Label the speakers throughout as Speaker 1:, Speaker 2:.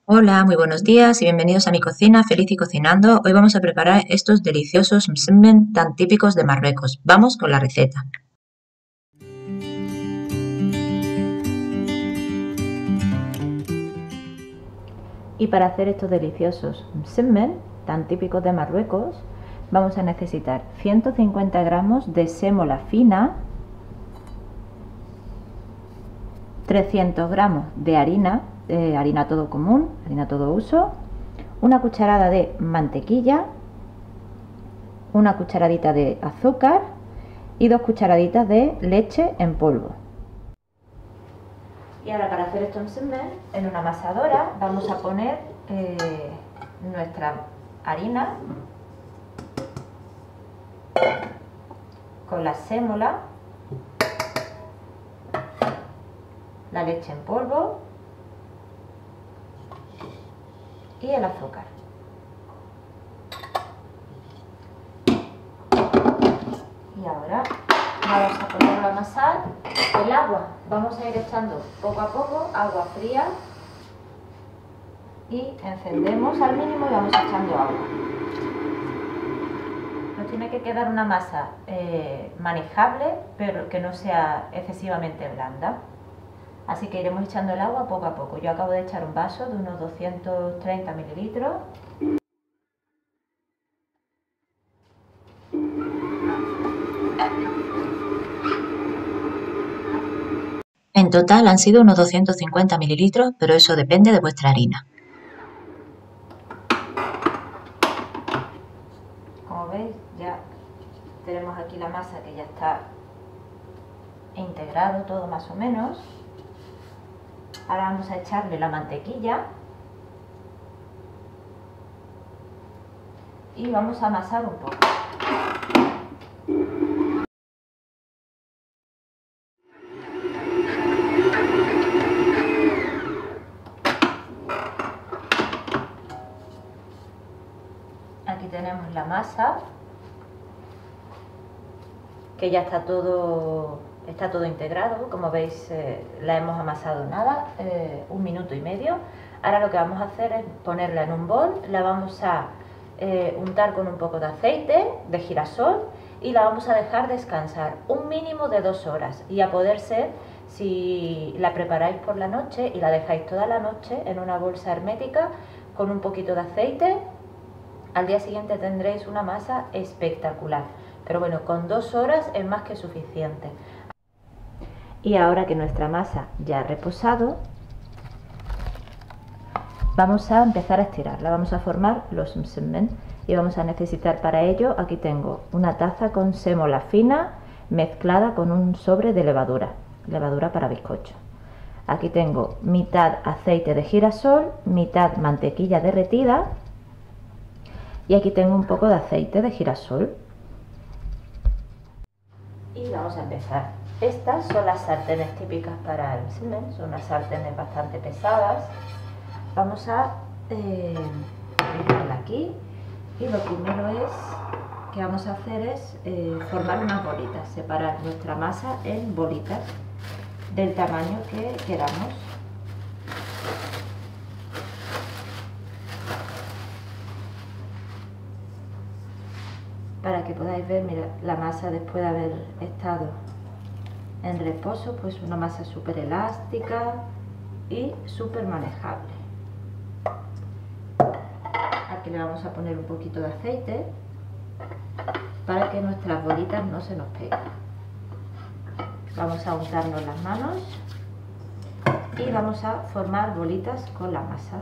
Speaker 1: Hola, muy buenos días y bienvenidos a mi cocina, feliz y cocinando. Hoy vamos a preparar estos deliciosos msemen tan típicos de Marruecos. Vamos con la receta. Y para hacer estos deliciosos msemen tan típicos de Marruecos, vamos a necesitar 150 gramos de sémola fina, 300 gramos de harina todo común, harina todo uso, una cucharada de mantequilla, una cucharadita de azúcar y 2 cucharaditas de leche en polvo. Y ahora para hacer esto en una amasadora vamos a poner nuestra harina con la sémola, la leche en polvo y el azúcar. Y ahora vamos a ponerlo a amasar. El agua vamos a ir echando poco a poco, agua fría, y encendemos al mínimo y vamos echando agua. Nos tiene que quedar una masa manejable, pero que no sea excesivamente blanda. Así que iremos echando el agua poco a poco. Yo acabo de echar un vaso de unos 230 mililitros. En total han sido unos 250 mililitros, pero eso depende de vuestra harina. Como veis, ya tenemos aquí la masa que ya está integrado todo más o menos. Ahora vamos a echarle la mantequilla y vamos a amasar un poco. Aquí tenemos la masa, que ya está todo integrado. Como veis, la hemos amasado nada, 1 minuto y medio. Ahora lo que vamos a hacer es ponerla en un bol, la vamos a untar con un poco de aceite de girasol y la vamos a dejar descansar un mínimo de 2 horas. Y a poder ser, si la preparáis por la noche y la dejáis toda la noche en una bolsa hermética con un poquito de aceite, al día siguiente tendréis una masa espectacular. Pero bueno, con 2 horas es más que suficiente. Y ahora que nuestra masa ya ha reposado, vamos a empezar a estirarla. Vamos a formar los msemen y vamos a necesitar para ello, aquí tengo una taza con sémola fina mezclada con un sobre de levadura para bizcocho. Aquí tengo mitad aceite de girasol, mitad mantequilla derretida y aquí tengo un poco de aceite de girasol. Y vamos a empezar. Estas son las sartenes típicas para el msemen, son unas sartenes bastante pesadas. Vamos a ponerla aquí y lo primero que vamos a hacer es formar unas bolitas, separar nuestra masa en bolitas del tamaño que queramos. Para que podáis ver, mira, la masa después de haber estado en reposo, pues una masa súper elástica y súper manejable. Aquí le vamos a poner un poquito de aceite para que nuestras bolitas no se nos peguen. Vamos a untarnos las manos y vamos a formar bolitas con la masa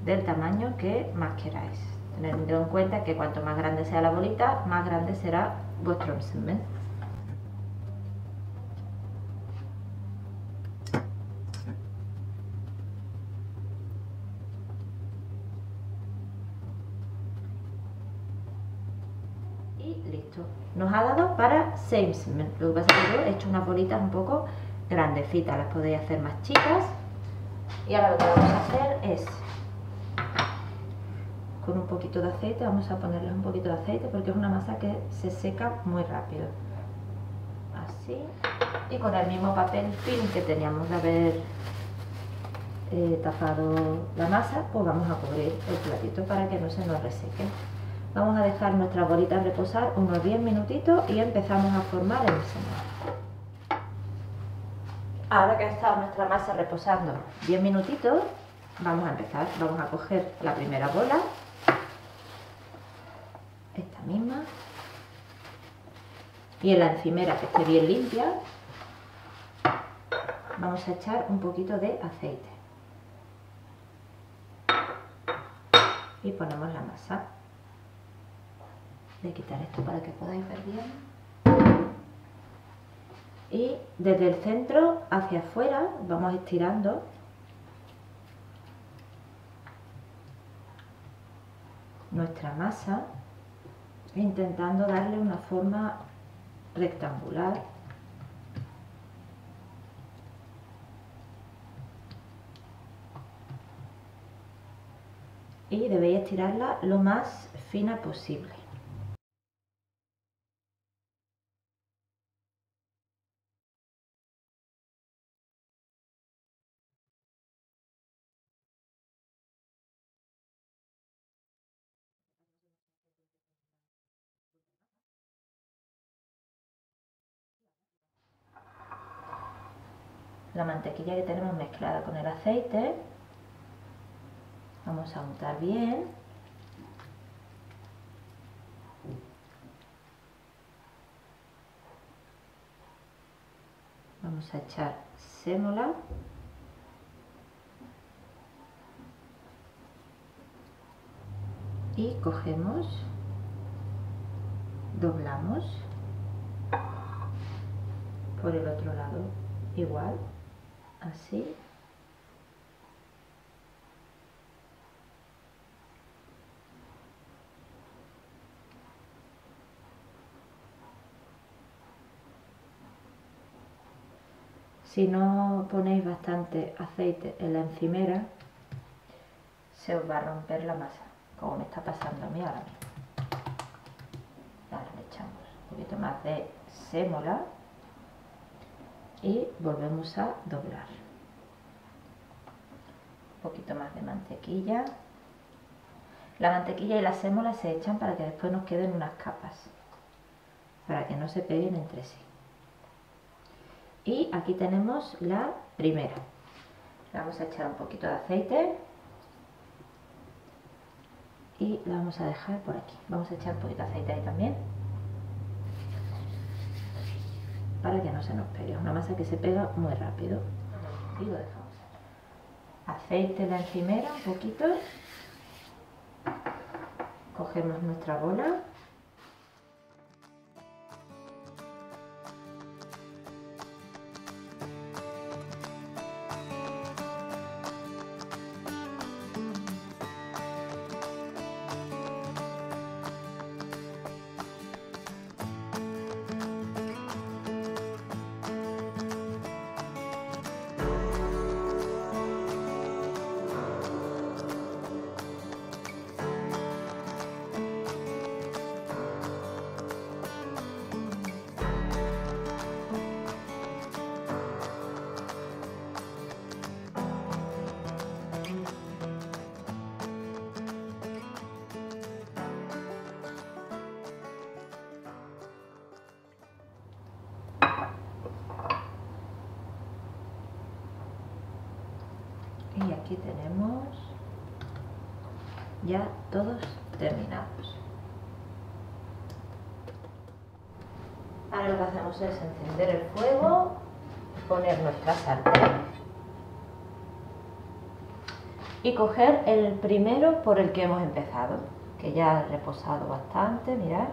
Speaker 1: del tamaño que más queráis. Tened en cuenta que cuanto más grande sea la bolita, más grande será vuestro msemen. Y listo. Nos ha dado para 6 msemen. Lo que pasa es que yo he hecho unas bolitas un poco grandecitas, las podéis hacer más chicas. Y ahora lo que vamos a hacer es, con un poquito de aceite, vamos a ponerles un poquito de aceite porque es una masa que se seca muy rápido. Así. Y con el mismo papel film que teníamos de haber tapado la masa, pues vamos a cubrir el platito para que no se nos reseque. Vamos a dejar nuestras bolitas reposar unos 10 minutitos y empezamos a formar el ensayo. Ahora que ha estado nuestra masa reposando 10 minutitos, vamos a empezar. Vamos a coger la primera bola, esta misma, y en la encimera, que esté bien limpia, vamos a echar un poquito de aceite y ponemos la masa. Voy a quitar esto para que podáis ver bien. Y desde el centro hacia afuera vamos estirando nuestra masa e intentando darle una forma rectangular. Y debéis estirarla lo más fina posible. La mantequilla que tenemos mezclada con el aceite, vamos a untar bien. Vamos a echar sémola. Y cogemos, doblamos por el otro lado igual, así. Si no ponéis bastante aceite en la encimera, se os va a romper la masa, como me está pasando a mí ahora mismo. Ahora le echamos un poquito más de sémola y volvemos a doblar. Un poquito más de mantequilla. La mantequilla y la sémola se echan para que después nos queden unas capas, para que no se peguen entre sí. Y aquí tenemos la primera. Le vamos a echar un poquito de aceite y la vamos a dejar por aquí. Vamos a echar un poquito de aceite ahí también, para que no se nos pegue. Es una masa que se pega muy rápido. Y lo dejamos. Aceite en la encimera, un poquito. Cogemos nuestra bola. Y aquí tenemos ya todos terminados. Ahora lo que hacemos es encender el fuego, poner nuestra sartén y coger el primero por el que hemos empezado, que ya ha reposado bastante. Mirad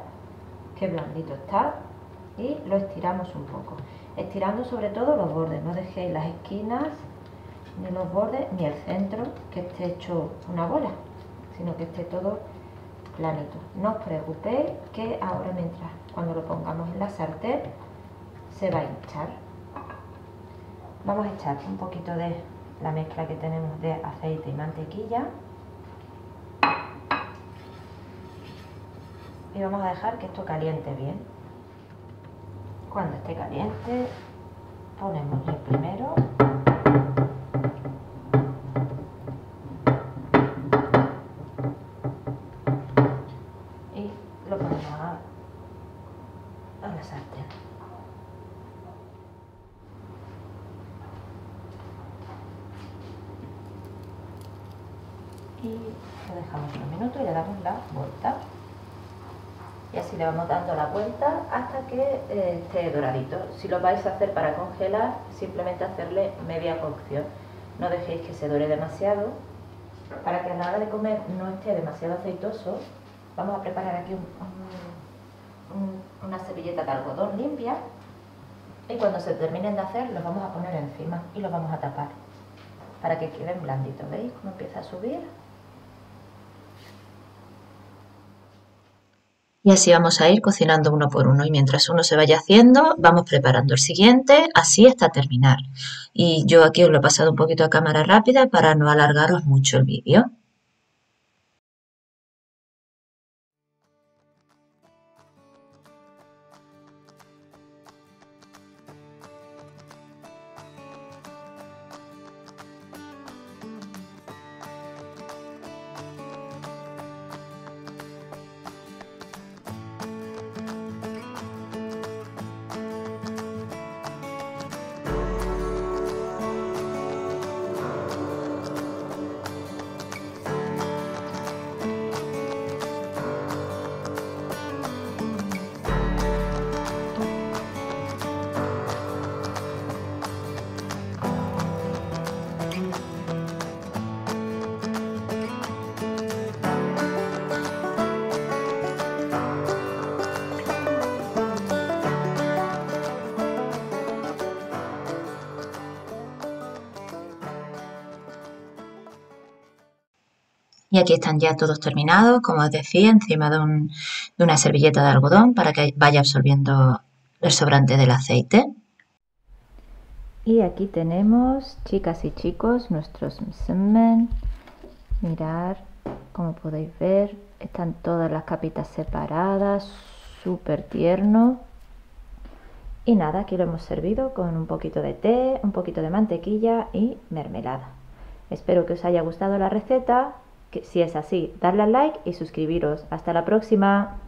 Speaker 1: qué blandito está, y lo estiramos un poco, estirando sobre todo los bordes. No dejéis las esquinas ni los bordes ni el centro que esté hecho una bola, sino que esté todo planito. No os preocupéis que ahora, mientras cuando lo pongamos en la sartén, se va a hinchar. Vamos a echar un poquito de la mezcla que tenemos de aceite y mantequilla y vamos a dejar que esto caliente bien. Cuando esté caliente, ponemos el primero y lo dejamos unos minutos y le damos la vuelta. Y así le vamos dando la vuelta hasta que esté doradito. Si lo vais a hacer para congelar, simplemente hacerle media cocción. No dejéis que se dore demasiado. Para que a la hora de comer no esté demasiado aceitoso, vamos a preparar aquí una servilleta de algodón limpia. Y cuando se terminen de hacer, los vamos a poner encima y los vamos a tapar para que queden blanditos. ¿Veis cómo empieza a subir?
Speaker 2: Y así vamos a ir cocinando uno por uno y mientras uno se vaya haciendo, vamos preparando el siguiente, así hasta terminar. Y yo aquí os lo he pasado un poquito a cámara rápida para no alargaros mucho el vídeo. Y aquí están ya todos terminados, como os decía, encima de una servilleta de algodón para que vaya absorbiendo el sobrante del aceite.
Speaker 1: Y aquí tenemos, chicas y chicos, nuestros msemen. Mirad, como podéis ver, están todas las capitas separadas, súper tierno. Y nada, aquí lo hemos servido con un poquito de té, un poquito de mantequilla y mermelada. Espero que os haya gustado la receta. Si es así, darle al like y suscribiros. Hasta la próxima.